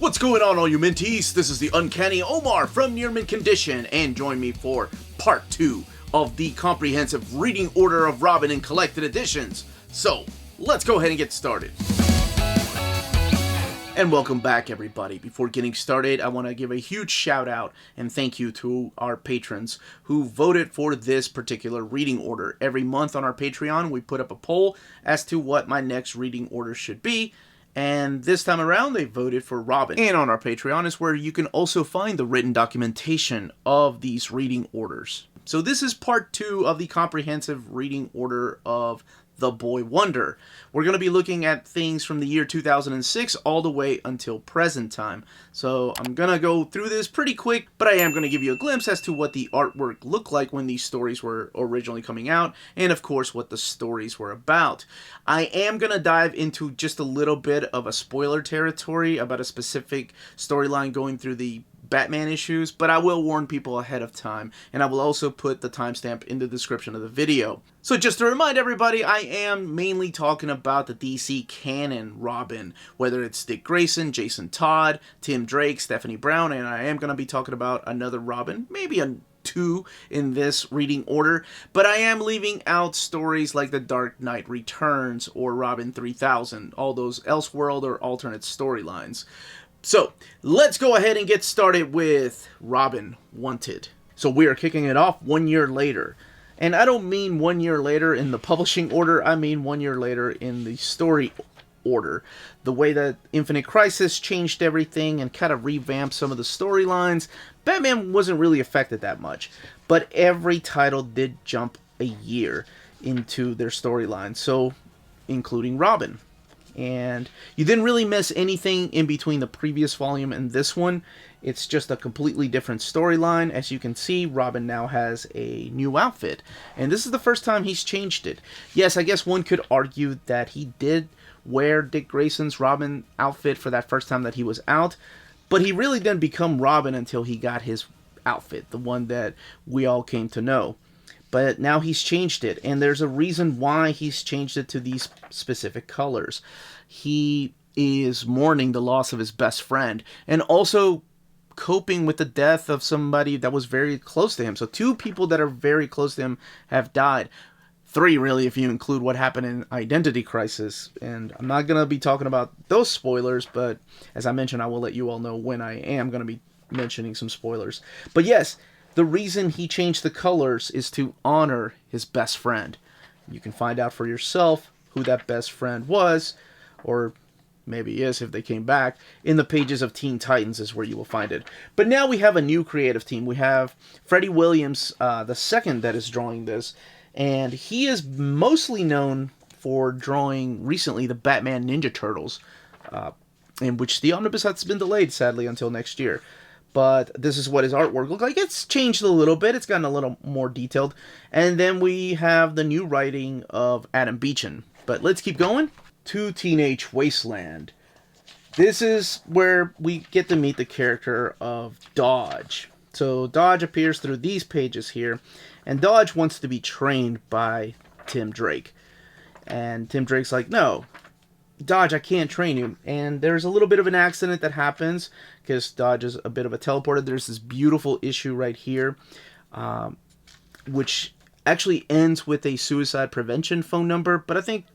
What's going on, all you minties? This is the Uncanny Omar from Near Mint Condition, and join me for part 2 of the comprehensive reading order of Robin in collected editions. So, let's go ahead and get started. And welcome back, everybody. Before getting started, I want to give a huge shout out and thank you to our patrons who voted for this particular reading order. Every month on our Patreon, we put up a poll as to what my next reading order should be. And this time around, they voted for Robin. And on our Patreon is where you can also find the written documentation of these reading orders. So this is part 2 of the comprehensive reading order of The Boy Wonder. We're going to be looking at things from the year 2006 all the way until present time. So I'm going to go through this pretty quick, but I am going to give you a glimpse as to what the artwork looked like when these stories were originally coming out, and of course what the stories were about. I am going to dive into just a little bit of a spoiler territory about a specific storyline going through the Batman issues, but I will warn people ahead of time, and I will also put the timestamp in the description of the video. So just to remind everybody, I am mainly talking about the DC canon Robin, whether it's Dick Grayson, Jason Todd, Tim Drake, Stephanie Brown, and I am going to be talking about another Robin, maybe a 2 in this reading order, but I am leaving out stories like The Dark Knight Returns or Robin 3000, all those Elseworld or alternate storylines. So, let's go ahead and get started with Robin Wanted. So we are kicking it off 1 year later. And I don't mean 1 year later in the publishing order, I mean 1 year later in the story order. The way that Infinite Crisis changed everything and kind of revamped some of the storylines, Batman wasn't really affected that much. But every title did jump a year into their storyline, so including Robin. And you didn't really miss anything in between the previous volume and this one. It's just a completely different storyline. As you can see, Robin now has a new outfit, and this is the first time he's changed it. Yes, I guess one could argue that he did wear Dick Grayson's Robin outfit for that first time that he was out, but he really didn't become Robin until he got his outfit, the one that we all came to know. But now he's changed it, and there's a reason why he's changed it to these specific colors. He is mourning the loss of his best friend, and also coping with the death of somebody that was very close to him. So 2 people that are very close to him have died. 3, really, if you include what happened in Identity Crisis. And I'm not going to be talking about those spoilers, but as I mentioned, I will let you all know when I am going to be mentioning some spoilers. But yes, the reason he changed the colors is to honor his best friend. You can find out for yourself who that best friend was, or maybe is if they came back. In the pages of Teen Titans is where you will find it. But now we have a new creative team. We have Freddie Williams, the second that is drawing this, and he is mostly known for drawing recently the Batman Ninja Turtles, in which the omnibus has been delayed, sadly, until next year. But this is what his artwork looks like. It's changed a little bit. It's gotten a little more detailed. And then we have the new writing of Adam Beechin. But let's keep going to Teenage Wasteland. This is where we get to meet the character of Dodge. So Dodge appears through these pages here. And Dodge wants to be trained by Tim Drake. And Tim Drake's like, no, Dodge, I can't train you. And there's a little bit of an accident that happens because Dodge is a bit of a teleporter. There's this beautiful issue right here, which actually ends with a suicide prevention phone number. But I think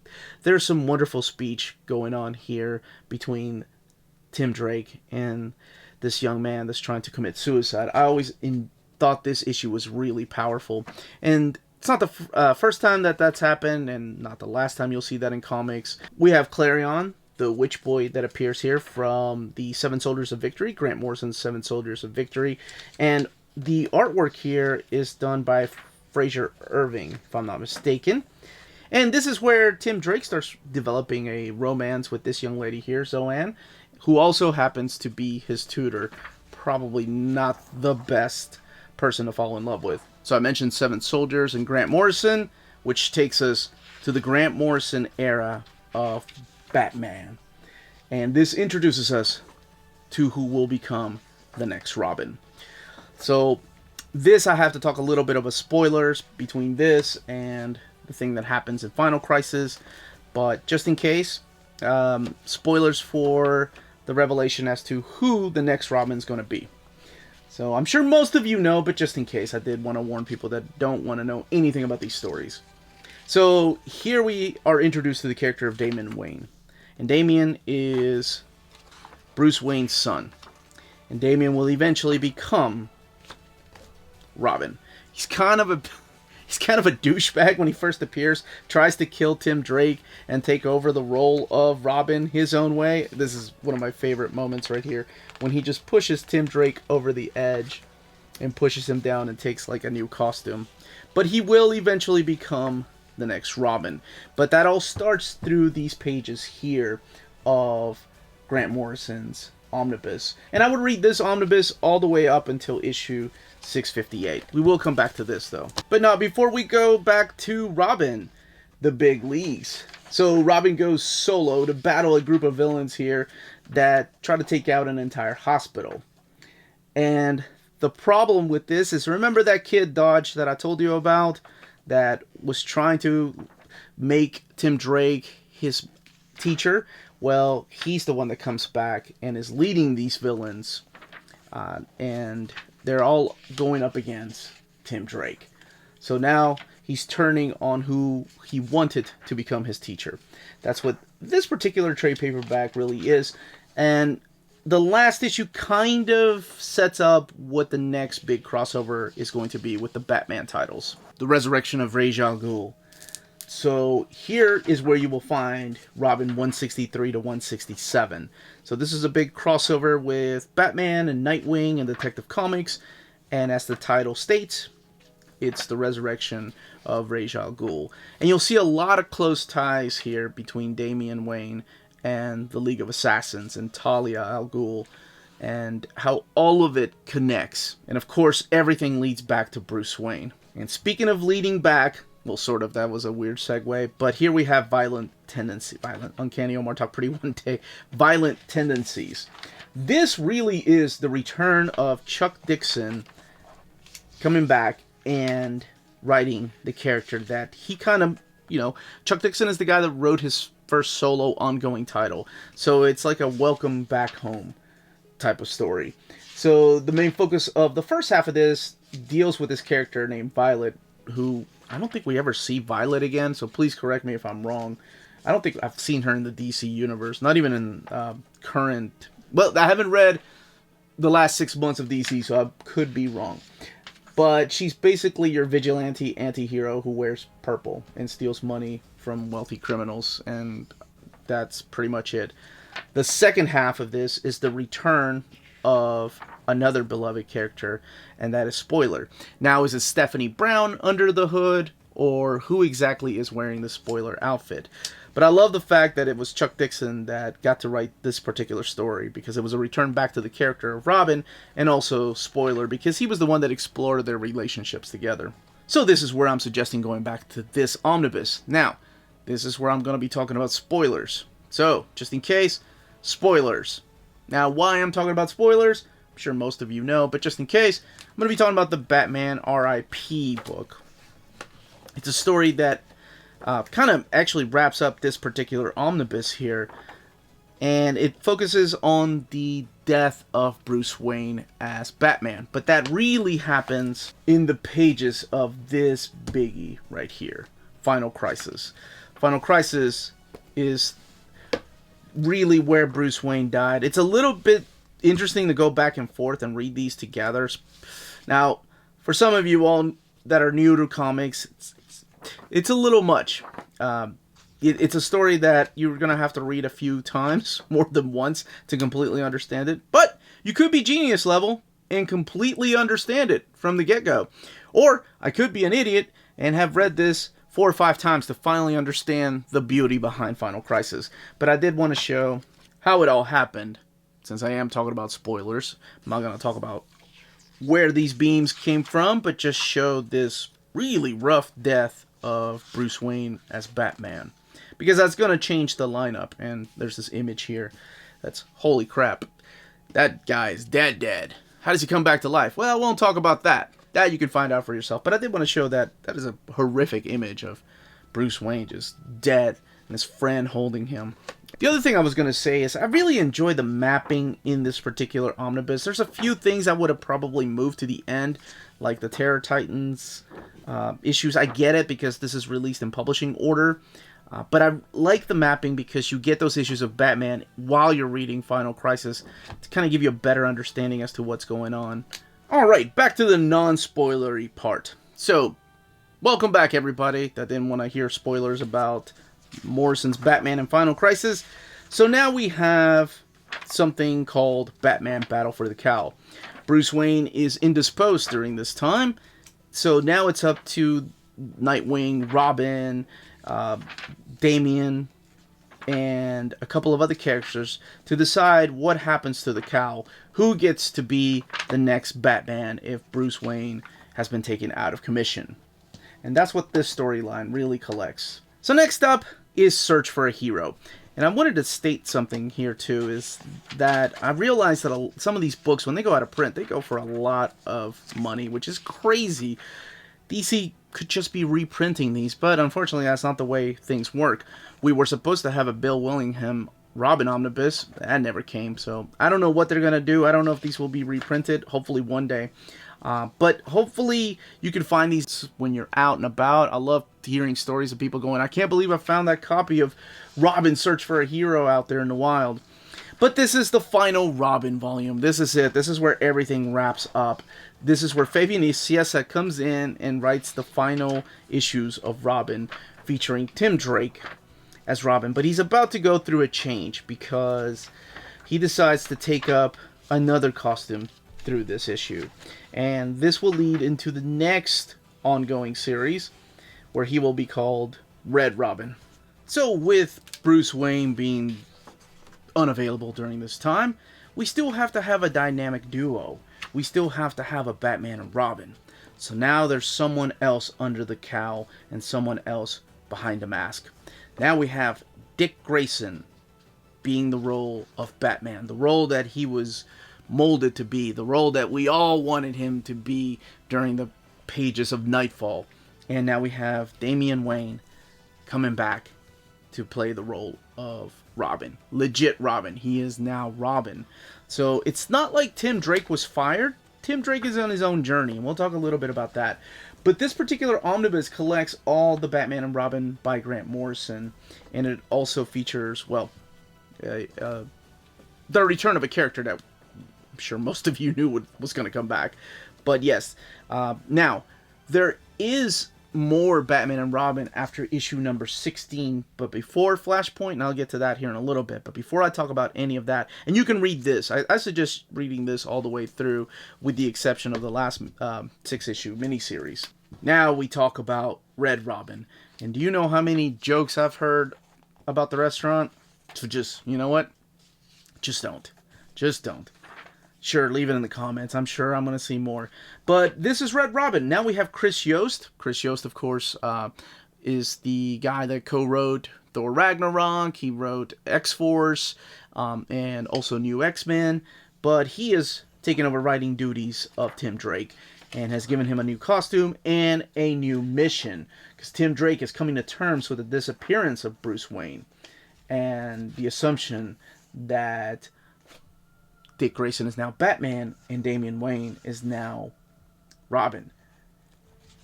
there's some wonderful speech going on here between Tim Drake and this young man that's trying to commit suicide. I always thought this issue was really powerful. And it's not the first time that that's happened, and not the last time you'll see that in comics. We have Clarion, the witch boy that appears here from the Seven Soldiers of Victory, Grant Morrison's Seven Soldiers of Victory. And the artwork here is done by Fraser Irving, if I'm not mistaken. And this is where Tim Drake starts developing a romance with this young lady here, Zoanne, who also happens to be his tutor. Probably not the best person to fall in love with. So I mentioned Seven Soldiers and Grant Morrison, which takes us to the Grant Morrison era of Batman. And this introduces us to who will become the next Robin. So this, I have to talk a little bit of a spoilers between this and the thing that happens in Final Crisis. But just in case, spoilers for the revelation as to who the next Robin's going to be. So I'm sure most of you know, but just in case, I did want to warn people that don't want to know anything about these stories. So here we are introduced to the character of Damian Wayne. And Damian is Bruce Wayne's son. And Damian will eventually become Robin. He's kind of a douchebag when he first appears, tries to kill Tim Drake and take over the role of Robin his own way. This is one of my favorite moments right here, when he just pushes Tim Drake over the edge and pushes him down and takes like a new costume. But he will eventually become the next Robin. But that all starts through these pages here of Grant Morrison's omnibus. And I would read this omnibus all the way up until issue 658. We will come back to this though. But now, before we go back to Robin, the big leagues. So Robin goes solo to battle a group of villains here that try to take out an entire hospital. And the problem with this is, remember that kid Dodge that I told you about that was trying to make Tim Drake his teacher? Well, he's the one that comes back and is leading these villains. And they're all going up against Tim Drake. So now he's turning on who he wanted to become his teacher. That's what this particular trade paperback really is. And the last issue kind of sets up what the next big crossover is going to be with the Batman titles. The resurrection of Ra's al Ghul. So here is where you will find Robin 163 to 167. So this is a big crossover with Batman and Nightwing and Detective Comics. And as the title states, it's the resurrection of Ra's al Ghul. And you'll see a lot of close ties here between Damian Wayne and the League of Assassins and Talia al Ghul, and how all of it connects. And of course, everything leads back to Bruce Wayne. And speaking of leading back, well, sort of, that was a weird segue, but here we have Uncanny Omar talk pretty one day, violent tendencies. This really is the return of Chuck Dixon coming back and writing the character that he kind of, Chuck Dixon is the guy that wrote his first solo ongoing title. So it's like a welcome back home type of story. So the main focus of the first half of this deals with this character named Violet, who I don't think we ever see Violet again, so please correct me if I'm wrong. I don't think I've seen her in the DC universe, not even in current... Well, I haven't read the last 6 months of DC, so I could be wrong. But she's basically your vigilante anti-hero who wears purple and steals money from wealthy criminals, and that's pretty much it. The second half of this is the return of another beloved character, and that is Spoiler. Now, is it Stephanie Brown under the hood, or who exactly is wearing the Spoiler outfit? But I love the fact that it was Chuck Dixon that got to write this particular story, because it was a return back to the character of Robin, and also Spoiler, because he was the one that explored their relationships together. So this is where I'm suggesting going back to this omnibus. Now, this is where I'm going to be talking about spoilers. So, just in case, spoilers. Now, why I'm talking about spoilers, I'm sure most of you know, but just in case, I'm going to be talking about the Batman R.I.P. book. It's a story that kind of actually wraps up this particular omnibus here, and it focuses on the death of Bruce Wayne as Batman. But that really happens in the pages of this biggie right here, Final Crisis. Final Crisis is really where Bruce Wayne died. It's a little bit interesting to go back and forth and read these together. Now, for some of you all that are new to comics, it's a little much. It's a story that you're going to have to read a few times, more than once, to completely understand it. But you could be genius level and completely understand it from the get-go. Or I could be an idiot and have read this 4 or 5 times to finally understand the beauty behind Final Crisis. But I did want to show how it all happened. Since I am talking about spoilers, I'm not going to talk about where these beams came from, but just show this really rough death of Bruce Wayne as Batman. Because that's going to change the lineup. And there's this image here that's, holy crap, that guy is dead. How does he come back to life? Well, I won't talk about that. That you can find out for yourself. But I did want to show that is a horrific image of Bruce Wayne just dead and his friend holding him. The other thing I was going to say is I really enjoy the mapping in this particular omnibus. There's a few things I would have probably moved to the end, like the Terror Titans issues. I get it because this is released in publishing order, but I like the mapping because you get those issues of Batman while you're reading Final Crisis to kind of give you a better understanding as to what's going on. Alright, back to the non-spoilery part. So, welcome back everybody that didn't want to hear spoilers about Morrison's Batman and Final Crisis. So now we have something called Batman Battle for the Cowl. Bruce Wayne is indisposed during this time, so now it's up to Nightwing, Robin, Damian, and a couple of other characters to decide what happens to the Cowl, who gets to be the next Batman if Bruce Wayne has been taken out of commission. And that's what this storyline really collects. So next up is Search for a Hero. And I wanted to state something here too, is that I realized that some of these books, when they go out of print, they go for a lot of money, which is crazy. DC could just be reprinting these, but unfortunately that's not the way things work. We were supposed to have a Bill Willingham Robin omnibus. That never came, so I don't know what they're going to do. I don't know if these will be reprinted, hopefully one day. But hopefully you can find these when you're out and about. I love hearing stories of people going, I can't believe I found that copy of Robin Search for a Hero out there in the wild. But this is the final Robin volume. This is it. This is where everything wraps up. This is where Fabian Nicieza comes in and writes the final issues of Robin, featuring Tim Drake as Robin. But he's about to go through a change because he decides to take up another costume through this issue. And this will lead into the next ongoing series, where he will be called Red Robin. So with Bruce Wayne being unavailable during this time, we still have to have a dynamic duo. We still have to have a Batman and Robin. So now there's someone else under the cowl and someone else behind a mask. Now we have Dick Grayson being the role of Batman, the role that he was molded to be, the role that we all wanted him to be during the pages of Nightfall. And now we have Damian Wayne coming back to play the role of Robin. Legit Robin. He is now Robin. So it's not like Tim Drake was fired. Tim Drake is on his own journey, and we'll talk a little bit about that. But this particular omnibus collects all the Batman and Robin by Grant Morrison, and it also features, well, the return of a character that I'm sure most of you knew was going to come back. But yes, now, there is more Batman and Robin after issue number 16, but before Flashpoint, and I'll get to that here in a little bit, but before I talk about any of that, and you can read this, I suggest reading this all the way through, with the exception of the last 6-issue miniseries. Now we talk about Red Robin, and do you know how many jokes I've heard about the restaurant? So just, you know what? Just don't. Just don't. Sure, leave it in the comments. I'm sure I'm going to see more. But this is Red Robin. Now we have Chris Yost. Chris Yost, of course, is the guy that co-wrote Thor Ragnarok. He wrote X-Force and also New X-Men. But he is taking over writing duties of Tim Drake and has given him a new costume and a new mission. Because Tim Drake is coming to terms with the disappearance of Bruce Wayne and the assumption that Dick Grayson is now Batman and Damian Wayne is now Robin.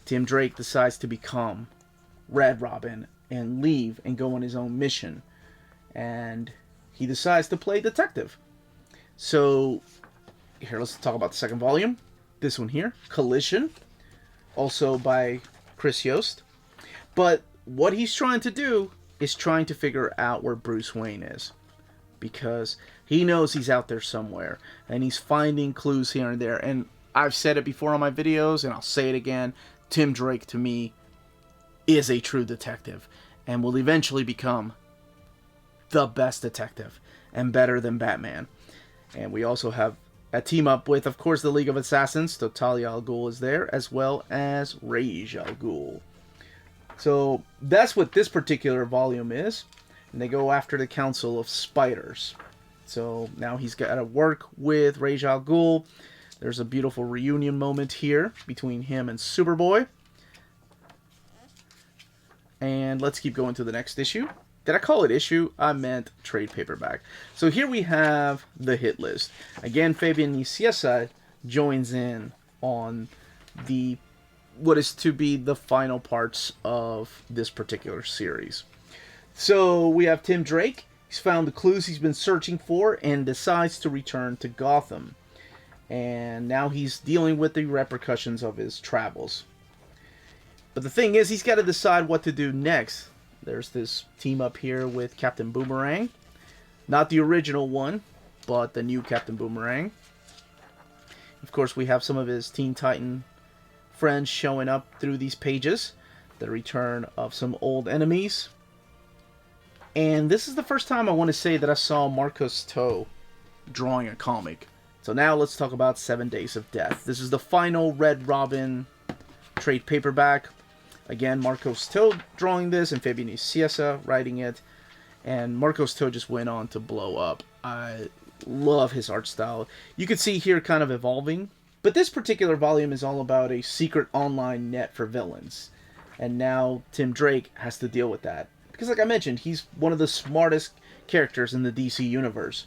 Tim Drake decides to become Red Robin and leave and go on his own mission. And he decides to play detective. So, here, let's talk about the second volume. This one here, Collision, also by Chris Yost. But what he's trying to do is trying to figure out where Bruce Wayne is. Because he knows he's out there somewhere, and he's finding clues here and there. And I've said it before on my videos, and I'll say it again, Tim Drake, to me, is a true detective, and will eventually become the best detective, and better than Batman. And we also have a team up with, of course, the League of Assassins. So Talia al Ghul is there, as well as Ra's al Ghul. So that's what this particular volume is. And they go after the Council of Spiders. So now he's got to work with Ra's al Ghul. There's a beautiful reunion moment here between him and Superboy. And let's keep going to the next issue. Did I call it issue? I meant trade paperback. So here we have the hit list. Again, Fabian Nicieza joins in on the what is to be the final parts of this particular series. So we have Tim Drake. He's found the clues he's been searching for and decides to return to Gotham. And now he's dealing with the repercussions of his travels. But the thing is, he's got to decide what to do next. There's this team up here with Captain Boomerang. Not the original one, but the new Captain Boomerang. Of course, we have some of his Teen Titan friends showing up through these pages. The return of some old enemies. And this is the first time I want to say that I saw Marcos Toe drawing a comic. So now let's talk about 7 Days of Death. This is the final Red Robin trade paperback. Again, Marcos Toe drawing this and Fabian Nicieza writing it. And Marcos Toe just went on to blow up. I love his art style. You can see here kind of evolving. But this particular volume is all about a secret online net for villains. And now Tim Drake has to deal with that. Because like I mentioned, he's one of the smartest characters in the DC universe.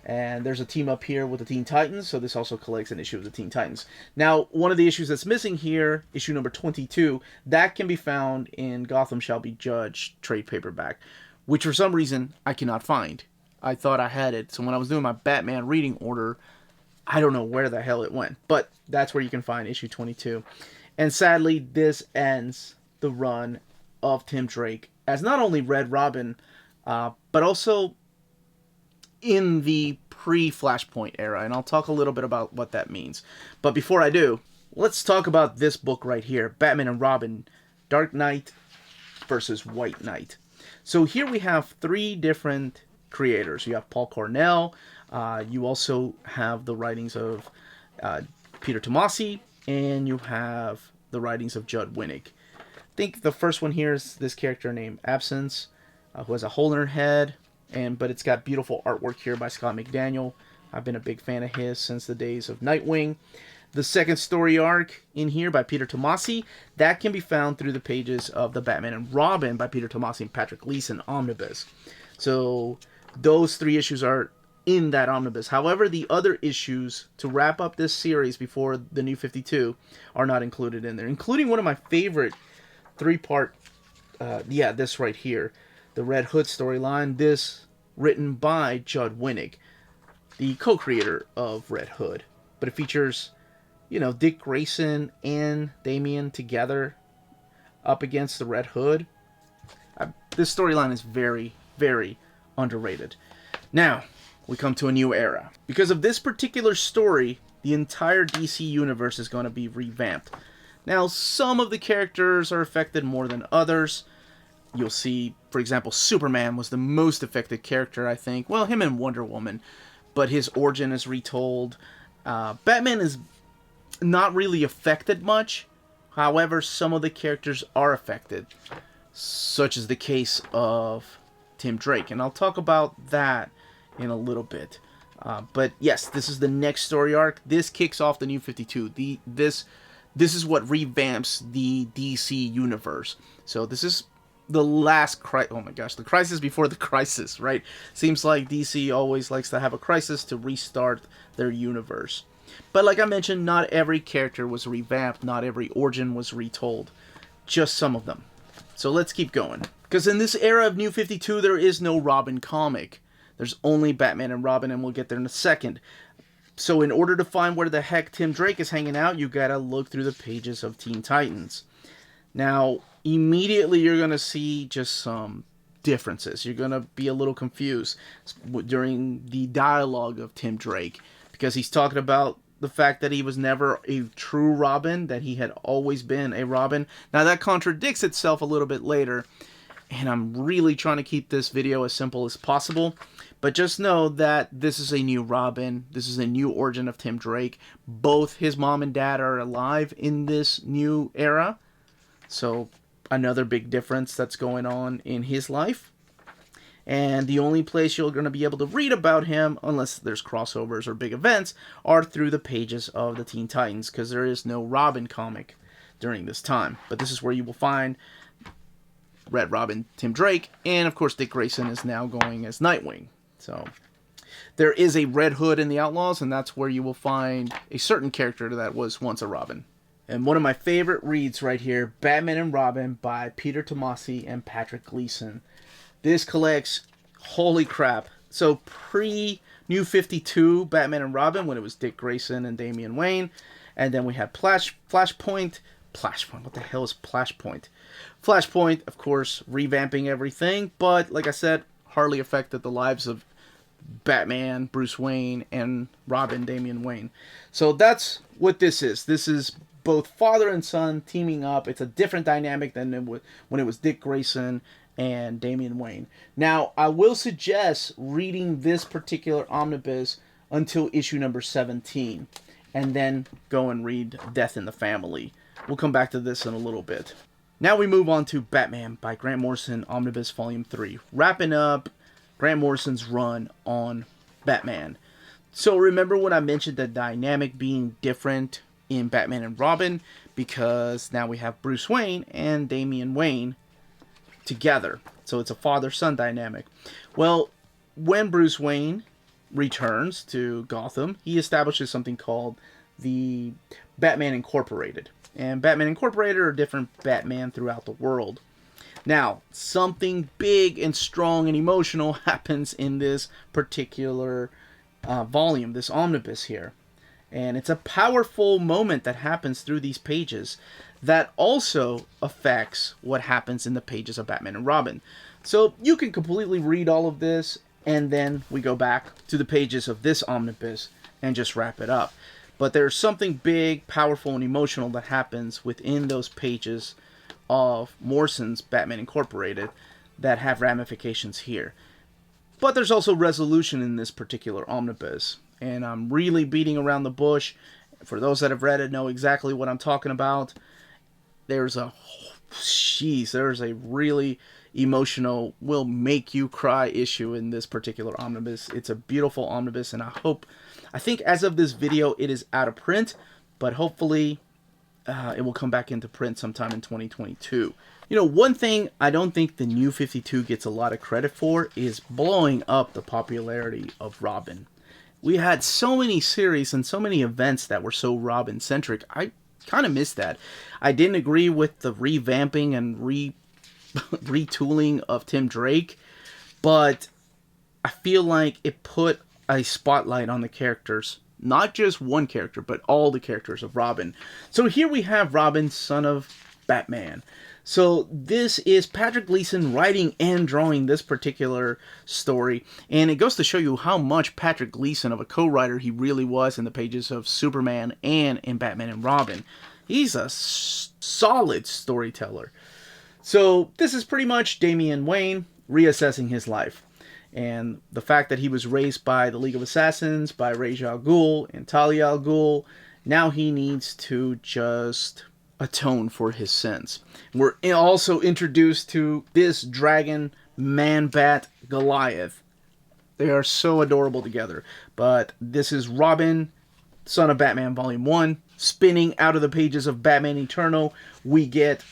And there's a team up here with the Teen Titans, so this also collects an issue of the Teen Titans. Now, one of the issues that's missing here, issue number 22, that can be found in Gotham Shall Be Judged trade paperback, which for some reason I cannot find. I thought I had it, so when I was doing my Batman reading order, I don't know where the hell it went. But that's where you can find issue 22. And sadly, this ends the run of Tim Drake as not only Red Robin, but also in the pre-Flashpoint era, and I'll talk a little bit about what that means. But before I do, let's talk about this book right here, Batman and Robin, Dark Knight versus White Knight. So here we have 3 different creators. You have Paul Cornell, you also have the writings of Peter Tomasi, and you have the writings of Judd Winnick. I think the first one here is this character named Absence, who has a hole in her head, but it's got beautiful artwork here by Scott McDaniel. I've been a big fan of his since the days of Nightwing. The second story arc in here by Peter Tomasi, that can be found through the pages of the Batman and Robin by Peter Tomasi and Patrick Leeson omnibus. So those 3 issues are in that omnibus. However, the other issues to wrap up this series before the New 52 are not included in there, including one of my favorite 3-part, this right here, the Red Hood storyline, this written by Judd Winnick, the co-creator of Red Hood. But it features, Dick Grayson and Damian together up against the Red Hood. This storyline is very, very underrated. Now, we come to a new era. Because of this particular story, the entire DC universe is going to be revamped. Now, some of the characters are affected more than others. You'll see, for example, Superman was the most affected character, I think. Well, him and Wonder Woman. But his origin is retold. Batman is not really affected much. However, some of the characters are affected. Such as the case of Tim Drake. And I'll talk about that in a little bit. But yes, this is the next story arc. This kicks off the New 52. This is what revamps the DC universe. So this is the last the crisis before the crisis, right? Seems like DC always likes to have a crisis to restart their universe. But like I mentioned, not every character was revamped, not every origin was retold, just some of them. So let's keep going. Because in this era of New 52, there is no Robin comic. There's only Batman and Robin, and we'll get there in a second. So in order to find where the heck Tim Drake is hanging out, you gotta look through the pages of Teen Titans. Now, immediately you're going to see just some differences. You're going to be a little confused during the dialogue of Tim Drake, because he's talking about the fact that he was never a true Robin, that he had always been a Robin. Now, that contradicts itself a little bit later, and I'm really trying to keep this video as simple as possible. But just know that this is a new Robin. This is a new origin of Tim Drake. Both his mom and dad are alive in this new era. So, another big difference that's going on in his life. And the only place you're going to be able to read about him, unless there's crossovers or big events, are through the pages of the Teen Titans, because there is no Robin comic during this time. But this is where you will find Red Robin, Tim Drake, and of course Dick Grayson is now going as Nightwing. So there is a Red Hood in the Outlaws, and that's where you will find a certain character that was once a Robin. And one of my favorite reads right here, Batman and Robin by Peter Tomasi and Patrick Gleason. This collects, holy crap, so pre-New 52 Batman and Robin, when it was Dick Grayson and Damian Wayne, and then we had Flashpoint, what the hell is Flashpoint? Flashpoint, of course, revamping everything, but like I said, hardly affected the lives of Batman, Bruce Wayne, and Robin, Damian Wayne. So that's what this is. This is both father and son teaming up. It's a different dynamic than when it was Dick Grayson and Damian Wayne. Now, I will suggest reading this particular omnibus until issue number 17, and then go and read Death in the Family. We'll come back to this in a little bit. Now we move on to Batman by Grant Morrison, Omnibus Volume 3, wrapping up Grant Morrison's run on Batman. So remember when I mentioned the dynamic being different in Batman and Robin, because now we have Bruce Wayne and Damian Wayne together. So it's a father-son dynamic. Well, when Bruce Wayne returns to Gotham, he establishes something called the Batman Incorporated. And Batman Incorporated are different Batman throughout the world. Now, something big and strong and emotional happens in this particular volume, this omnibus here. And it's a powerful moment that happens through these pages that also affects what happens in the pages of Batman and Robin. So you can completely read all of this, and then we go back to the pages of this omnibus and just wrap it up. But there's something big, powerful, and emotional that happens within those pages of Morrison's Batman Incorporated that have ramifications here. But there's also resolution in this particular omnibus, and I'm really beating around the bush. For those that have read it, know exactly what I'm talking about. There's a really emotional, will make you cry issue in this particular omnibus. It's a beautiful omnibus, and I think as of this video it is out of print, but hopefully it will come back into print sometime in 2022. You know, one thing I don't think the New 52 gets a lot of credit for is blowing up the popularity of Robin. We had so many series and so many events that were so Robin-centric. I kind of missed that. I didn't agree with the revamping and retooling of Tim Drake, but I feel like it put a spotlight on the characters. Not just one character, but all the characters of Robin. So here we have Robin, son of Batman. So this is Patrick Gleason writing and drawing this particular story. And it goes to show you how much Patrick Gleason of a co-writer he really was in the pages of Superman and in Batman and Robin. He's a solid storyteller. So this is pretty much Damian Wayne reassessing his life. And the fact that he was raised by the League of Assassins, by Ra's al Ghul and Talia al Ghul, now he needs to just atone for his sins. We're also introduced to this dragon, Man-Bat, Goliath. They are so adorable together. But this is Robin, son of Batman, Volume 1. Spinning out of the pages of Batman Eternal, we get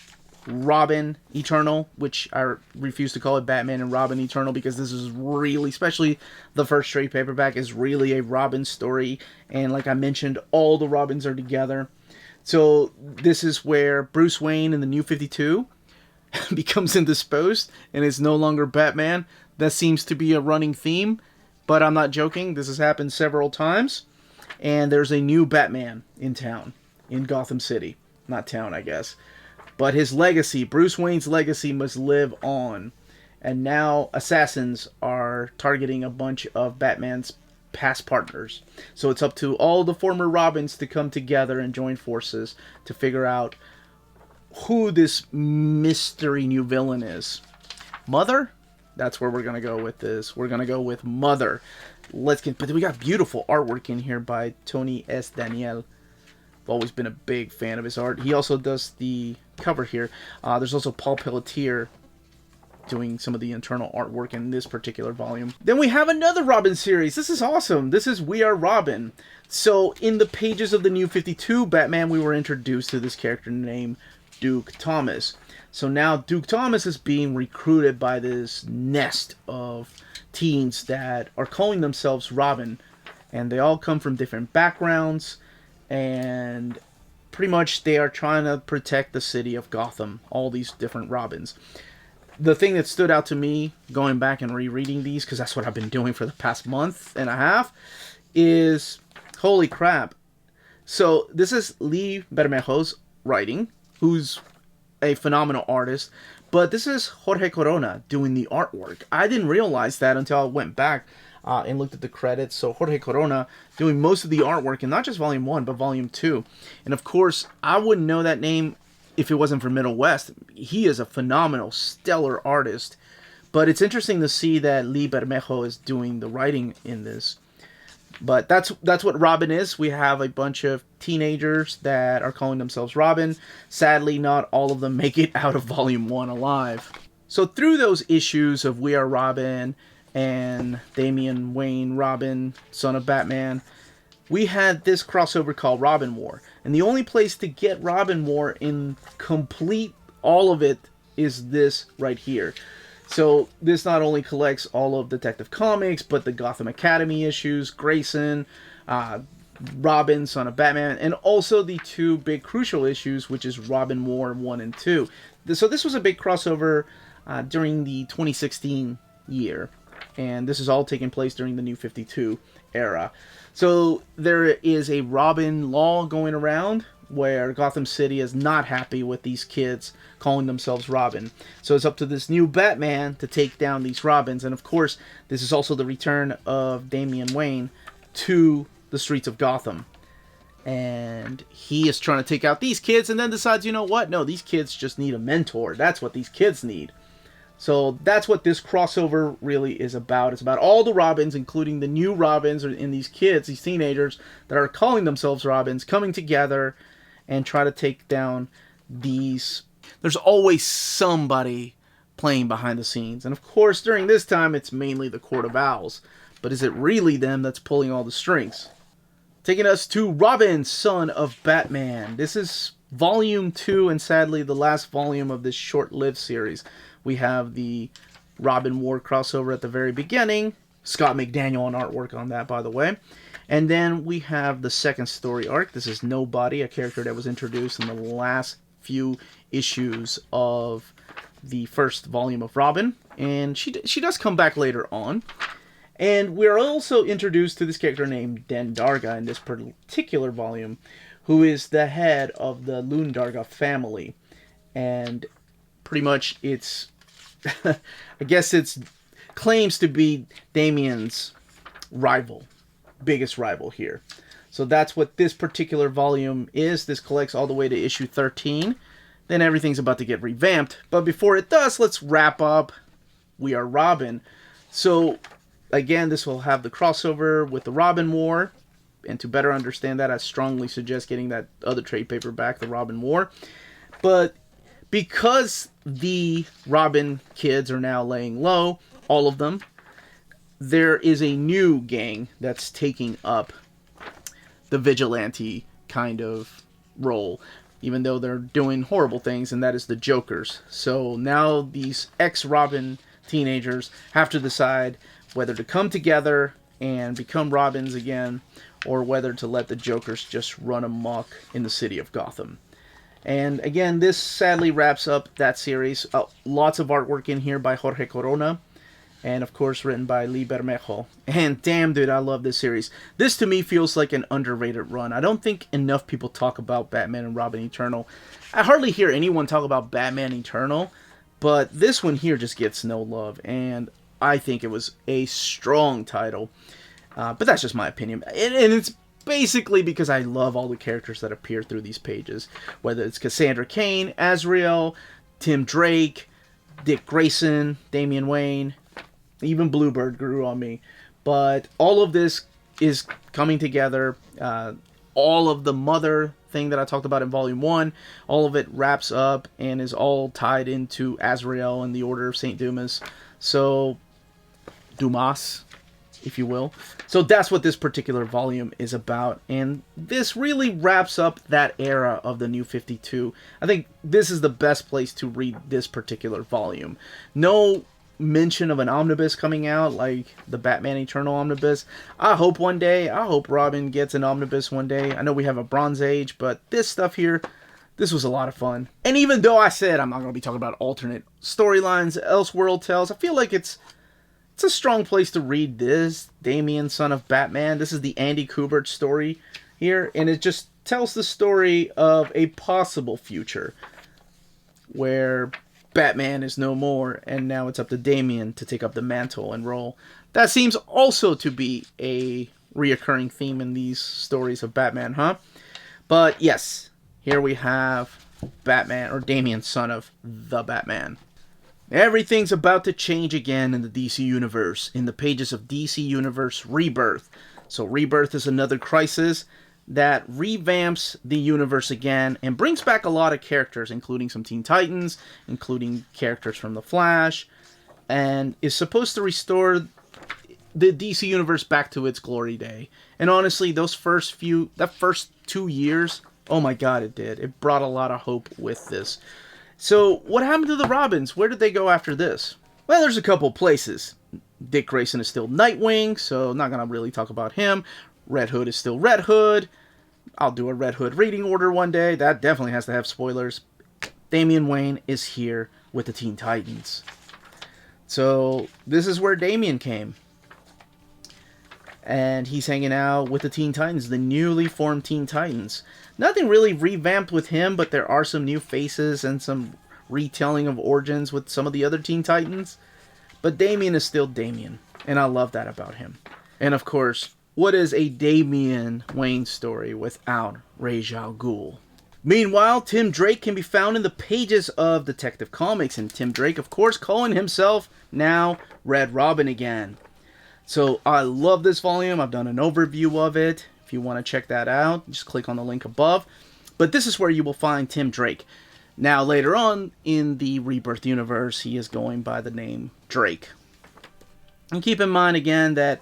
Robin Eternal, which I refuse to call it Batman and Robin Eternal, because this is really, especially the first trade paperback, is really a Robin story. And like I mentioned, all the Robins are together. So this is where Bruce Wayne in the New 52 becomes indisposed and is no longer Batman. That seems to be a running theme, but I'm not joking. This has happened several times. And there's a new Batman in town, in Gotham City. Not town, I guess. But his legacy, Bruce Wayne's legacy, must live on. And now assassins are targeting a bunch of Batman's past partners. So it's up to all the former Robins to come together and join forces to figure out who this mystery new villain is. Mother? That's where we're going to go with this. We're going to go with Mother. But we got beautiful artwork in here by Tony S. Daniel. I've always been a big fan of his art. He also does the cover here. There's also Paul Pelletier doing some of the internal artwork in this particular volume. Then we have another Robin series. This is awesome. This is We Are Robin. So in the pages of the New 52 Batman, we were introduced to this character named Duke Thomas. So now Duke Thomas is being recruited by this nest of teens that are calling themselves Robin, and they all come from different backgrounds, and pretty much they are trying to protect the city of Gotham, all these different Robins. The thing that stood out to me going back and rereading these, because that's what I've been doing for the past month and a half, is holy crap. So this is Lee Bermejo's writing, who's a phenomenal artist, but this is Jorge Corona doing the artwork. I didn't realize that until I went back and looked at the credits. So Jorge Corona doing most of the artwork, and not just Volume 1, but Volume 2. And of course, I wouldn't know that name if it wasn't for Middle West. He is a phenomenal, stellar artist. But it's interesting to see that Lee Bermejo is doing the writing in this. But that's what Robin is. We have a bunch of teenagers that are calling themselves Robin. Sadly, not all of them make it out of Volume 1 alive. So through those issues of We Are Robin and Damian Wayne Robin, Son of Batman, we had this crossover called Robin War. And the only place to get Robin War in complete all of it is this right here. So this not only collects all of Detective Comics, but the Gotham Academy issues, Grayson, Robin, Son of Batman, and also the two big crucial issues, which is Robin War 1 and 2. So this was a big crossover during the 2016 year, and this is all taking place during the New 52 era. So there is a Robin law going around where Gotham City is not happy with these kids calling themselves Robin. So it's up to this new Batman to take down these Robins. And of course, this is also the return of Damian Wayne to the streets of Gotham. And he is trying to take out these kids and then decides, you know what? No, these kids just need a mentor. That's what these kids need. So that's what this crossover really is about. It's about all the Robins, including the new Robins and these kids, these teenagers that are calling themselves Robins, coming together and try to take down these. There's always somebody playing behind the scenes. And of course, during this time, it's mainly the Court of Owls. But is it really them that's pulling all the strings? Taking us to Robin, Son of Batman. This is Volume 2, and sadly, the last volume of this short-lived series. We have the Robin War crossover at the very beginning. Scott McDaniel on artwork on that, by the way. And then we have the second story arc. This is Nobody, a character that was introduced in the last few issues of the first volume of Robin. And she does come back later on. And we're also introduced to this character named Den Darga in this particular volume, who is the head of the Loon Darga family. And pretty much it's, I guess it's claims to be Damian's rival, biggest rival here. So that's what this particular volume is. This collects all the way to issue 13. Then everything's about to get revamped. But before it does, let's wrap up We Are Robin. So again, this will have the crossover with the Robin War. And to better understand that, I strongly suggest getting that other trade paperback, the Robin War. But because the Robin kids are now laying low, all of them, there is a new gang that's taking up the vigilante kind of role, even though they're doing horrible things, and that is the Jokers. So now these ex-Robin teenagers have to decide whether to come together and become Robins again, or whether to let the Jokers just run amok in the city of Gotham. And again, this sadly wraps up that series. Lots of artwork in here by Jorge Corona, and of course written by Lee Bermejo. And damn, dude, I love this series. This to me feels like an underrated run. I don't think enough people talk about Batman and Robin Eternal. I hardly hear anyone talk about Batman Eternal, but this one here just gets no love, and I think it was a strong title. But that's just my opinion. And it's basically because I love all the characters that appear through these pages. Whether it's Cassandra Cain, Azrael, Tim Drake, Dick Grayson, Damian Wayne, even Bluebird grew on me. But all of this is coming together. All of the mother thing that I talked about in Volume 1, all of it wraps up and is all tied into Azrael and the Order of St. Dumas. So, Dumas. if you will. So that's what this particular volume is about, and this really wraps up that era of the New 52. I think this is the best place to read this particular volume. No mention of an omnibus coming out like the Batman Eternal omnibus. I hope one day, I hope Robin gets an omnibus one day. I know we have a Bronze Age, but this stuff here, this was a lot of fun. And even though I said I'm not going to be talking about alternate storylines, Elseworld Tales, I feel like it's a strong place to read this. Damian, son of Batman. This is the Andy Kubert story here, and it just tells the story of a possible future where Batman is no more, and now it's up to Damian to take up the mantle and role. That seems also to be a reoccurring theme in these stories of Batman, huh? But yes, here we have Batman, or Damian, son of the Batman. Everything's about to change again in the DC Universe, in the pages of DC Universe Rebirth. So Rebirth is another crisis that revamps the universe again and brings back a lot of characters, including some Teen Titans, including characters from The Flash, and is supposed to restore the DC Universe back to its glory day. And honestly, that first 2 years, oh my god, it did. It brought a lot of hope with this. So, what happened to the Robins? Where did they go after this? Well, there's a couple places. Dick Grayson is still Nightwing, so not going to really talk about him. Red Hood is still Red Hood. I'll do a Red Hood reading order one day. That definitely has to have spoilers. Damian Wayne is here with the Teen Titans. So, this is where Damian came. And he's hanging out with the Teen Titans, the newly formed Teen Titans. Nothing really revamped with him, but there are some new faces and some retelling of origins with some of the other Teen Titans. But Damian is still Damian, and I love that about him. And of course, what is a Damian Wayne story without Ra's al Ghul? Meanwhile, Tim Drake can be found in the pages of Detective Comics, and Tim Drake, of course, calling himself now Red Robin again. So I love this volume. I've done an overview of it. If you want to check that out, just click on the link above. But this is where you will find Tim Drake. Now, later on in the Rebirth universe, he is going by the name Drake. And keep in mind, again, that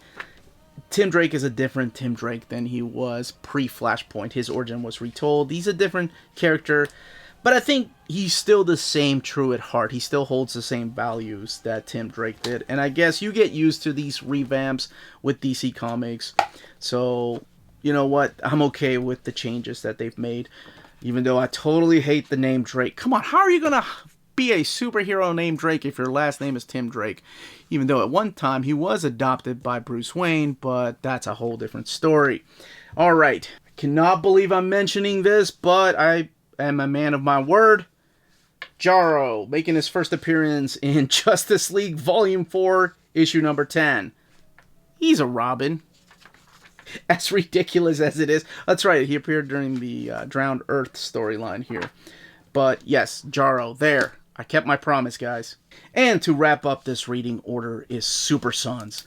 Tim Drake is a different Tim Drake than he was pre-Flashpoint. His origin was retold. He's a different character. But I think he's still the same true at heart. He still holds the same values that Tim Drake did. And I guess you get used to these revamps with DC Comics. So, you know what? I'm okay with the changes that they've made. Even though I totally hate the name Drake. Come on, how are you going to be a superhero named Drake if your last name is Tim Drake? Even though at one time he was adopted by Bruce Wayne, but that's a whole different story. Alright, I cannot believe I'm mentioning this, but I am a man of my word. Jarro, making his first appearance in Justice League Volume 4, issue number 10. He's a Robin. As ridiculous as it is. That's right, he appeared during the Drowned Earth storyline here. But yes, Jarro, there. I kept my promise, guys. And to wrap up this reading order is Super Sons.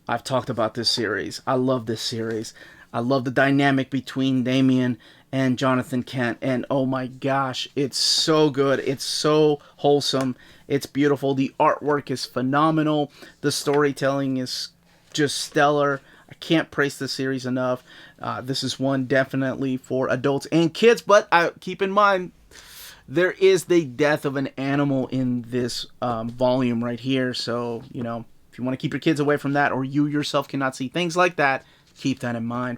I've talked about this series. I love this series. I love the dynamic between Damian and Jonathan Kent. And oh my gosh, it's so good. It's so wholesome. It's beautiful. The artwork is phenomenal. The storytelling is just stellar. I can't praise this series enough. This is one definitely for adults and kids, but keep in mind, there is the death of an animal in this volume right here. So, you know, if you want to keep your kids away from that, or you yourself cannot see things like that, keep that in mind.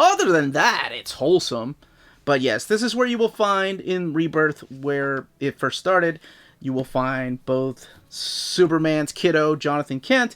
Other than that, it's wholesome. But yes, this is where you will find in Rebirth, where it first started, you will find both Superman's kiddo, Jonathan Kent,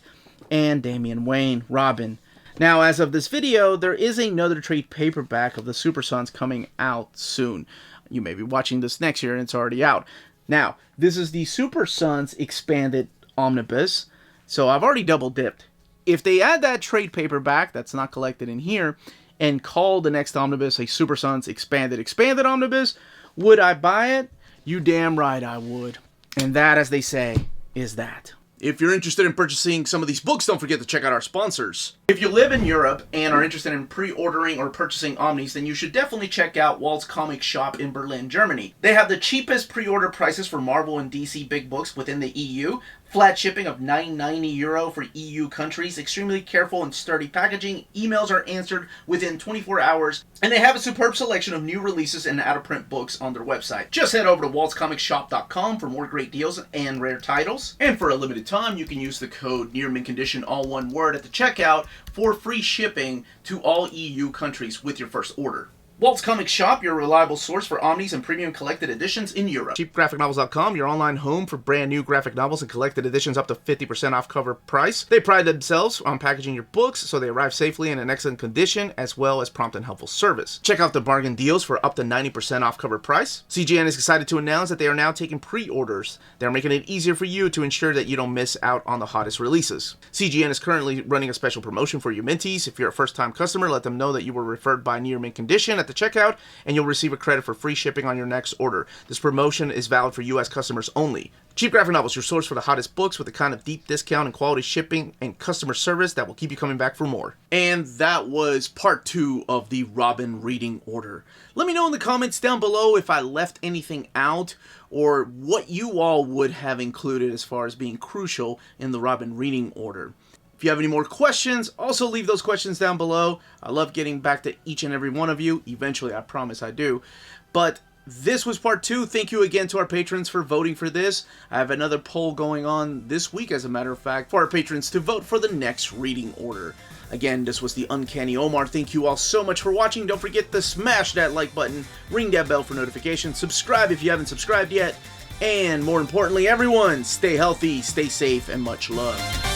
and Damian Wayne, Robin. Now, as of this video, there is another trade paperback of the Super Sons coming out soon. You may be watching this next year and it's already out. Now, this is the Super Sons Expanded Omnibus, so I've already double dipped. If they add that trade paperback that's not collected in here and call the next omnibus a Super Sons Expanded Omnibus, would I buy it? You damn right I would. And that, as they say, is that. If you're interested in purchasing some of these books, don't forget to check out our sponsors. If you live in Europe and are interested in pre-ordering or purchasing Omnis, then you should definitely check out Walt's Comic Shop in Berlin, Germany. They have the cheapest pre-order prices for Marvel and DC big books within the EU. Flat shipping of €9.90 for EU countries, extremely careful and sturdy packaging, emails are answered within 24 hours, and they have a superb selection of new releases and out-of-print books on their website. Just head over to waltscomicshop.com for more great deals and rare titles. And for a limited time, you can use the code near mint condition, all one word, at the checkout for free shipping to all EU countries with your first order. Walt's Comic Shop, your reliable source for Omnis and premium collected editions in Europe. CheapGraphicNovels.com, your online home for brand new graphic novels and collected editions up to 50% off cover price. They pride themselves on packaging your books so they arrive safely in an excellent condition, as well as prompt and helpful service. Check out the bargain deals for up to 90% off cover price. CGN is excited to announce that they are now taking pre-orders. They're making it easier for you to ensure that you don't miss out on the hottest releases. CGN is currently running a special promotion for you Minties. If you're a first-time customer, let them know that you were referred by Near Mint Condition at the checkout, and you'll receive a credit for free shipping on your next order. This promotion is valid for U.S. customers only. Cheap Graphic Novels, your source for the hottest books with the kind of deep discount and quality shipping and customer service that will keep you coming back for more. And that was part 2 of the Robin reading order. Let me know in the comments down below if I left anything out or what you all would have included as far as being crucial in the Robin reading order. If you have any more questions, also leave those questions down below. I love getting back to each and every one of you. Eventually, I promise I do. But this was part 2. Thank you again to our patrons for voting for this. I have another poll going on this week, as a matter of fact, for our patrons to vote for the next reading order. Again, this was the Uncanny Omar. Thank you all so much for watching. Don't forget to smash that like button, ring that bell for notifications, subscribe if you haven't subscribed yet, and more importantly, everyone, stay healthy, stay safe, and much love.